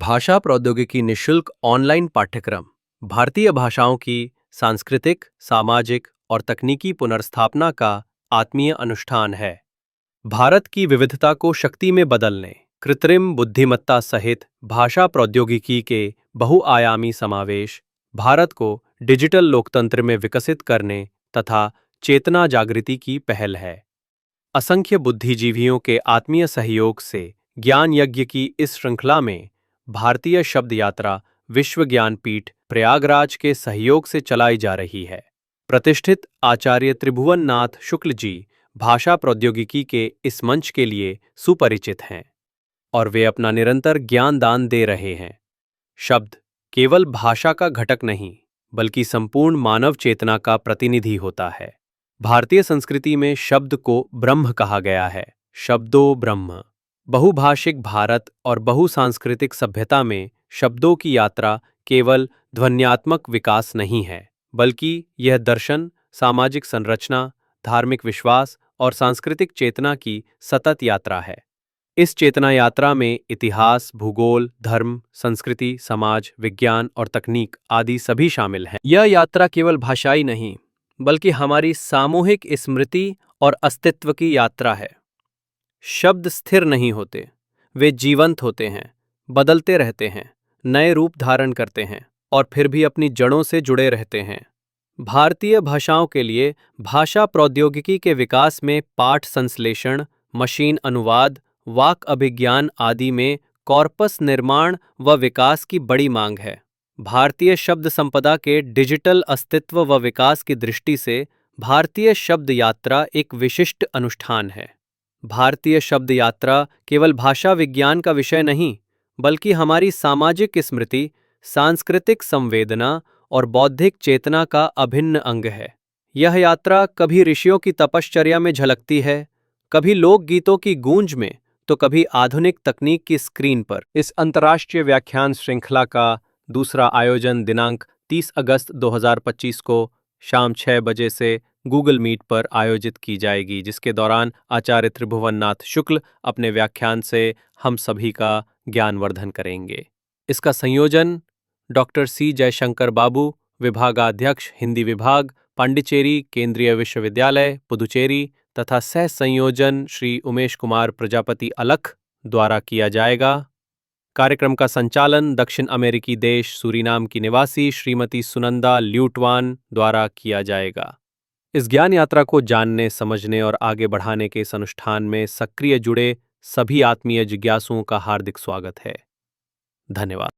भाषा प्रौद्योगिकी निशुल्क ऑनलाइन पाठ्यक्रम भारतीय भाषाओं की सांस्कृतिक, सामाजिक और तकनीकी पुनर्स्थापना का आत्मीय अनुष्ठान है। भारत की विविधता को शक्ति में बदलने, कृत्रिम बुद्धिमत्ता सहित भाषा प्रौद्योगिकी के बहुआयामी समावेश भारत को डिजिटल लोकतंत्र में विकसित करने तथा चेतना जागृति की पहल है। असंख्य बुद्धिजीवियों के आत्मीय सहयोग से ज्ञान यज्ञ की इस श्रृंखला में भारतीय शब्द यात्रा विश्व ज्ञानपीठ प्रयागराज के सहयोग से चलाई जा रही है। प्रतिष्ठित आचार्य त्रिभुवन नाथ शुक्ल जी भाषा प्रौद्योगिकी के इस मंच के लिए सुपरिचित हैं और वे अपना निरंतर ज्ञान दान दे रहे हैं। शब्द केवल भाषा का घटक नहीं, बल्कि संपूर्ण मानव चेतना का प्रतिनिधि होता है। भारतीय संस्कृति में शब्द को ब्रह्म कहा गया है। शब्दो ब्रह्म। बहुभाषिक भारत और बहुसांस्कृतिक सभ्यता में शब्दों की यात्रा केवल ध्वन्यात्मक विकास नहीं है, बल्कि यह दर्शन, सामाजिक संरचना, धार्मिक विश्वास और सांस्कृतिक चेतना की सतत यात्रा है। इस चेतना यात्रा में इतिहास, भूगोल, धर्म, संस्कृति, समाज, विज्ञान और तकनीक आदि सभी शामिल हैं। यह यात्रा केवल भाषाई नहीं, बल्कि हमारी सामूहिक स्मृति और अस्तित्व की यात्रा है। शब्द स्थिर नहीं होते, वे जीवंत होते हैं, बदलते रहते हैं, नए रूप धारण करते हैं और फिर भी अपनी जड़ों से जुड़े रहते हैं। भारतीय भाषाओं के लिए भाषा प्रौद्योगिकी के विकास में पाठ संश्लेषण, मशीन अनुवाद, वाक अभिज्ञान आदि में कॉर्पस निर्माण व विकास की बड़ी मांग है। भारतीय शब्द संपदा के डिजिटल अस्तित्व व विकास की दृष्टि से भारतीय शब्द यात्रा एक विशिष्ट अनुष्ठान है। भारतीय शब्द यात्रा केवल भाषा विज्ञान का विषय नहीं, बल्कि हमारी सामाजिक स्मृति, सांस्कृतिक संवेदना और बौद्धिक चेतना का अभिन्न अंग है। यह यात्रा कभी ऋषियों की तपश्चर्या में झलकती है, कभी लोकगीतों की गूंज में, तो कभी आधुनिक तकनीक की स्क्रीन पर। इस अंतर्राष्ट्रीय व्याख्यान श्रृंखला का दूसरा आयोजन दिनांक 30 अगस्त 2025 को शाम 6 बजे से गूगल मीट पर आयोजित की जाएगी, जिसके दौरान आचार्य त्रिभुवन नाथ शुक्ल अपने व्याख्यान से हम सभी का ज्ञानवर्धन करेंगे। इसका संयोजन डॉक्टर सी जयशंकर बाबू, विभागाध्यक्ष हिंदी विभाग, पांडिचेरी केंद्रीय विश्वविद्यालय, पुदुचेरी तथा सह संयोजन श्री उमेश कुमार प्रजापति अलख द्वारा किया जाएगा। कार्यक्रम का संचालन दक्षिण अमेरिकी देश सूरीनाम की निवासी श्रीमती सुनंदा ल्यूटवान द्वारा किया जाएगा। इस ज्ञान यात्रा को जानने, समझने और आगे बढ़ाने के इस अनुष्ठान में सक्रिय जुड़े सभी आत्मीय जिज्ञासुओं का हार्दिक स्वागत है। धन्यवाद।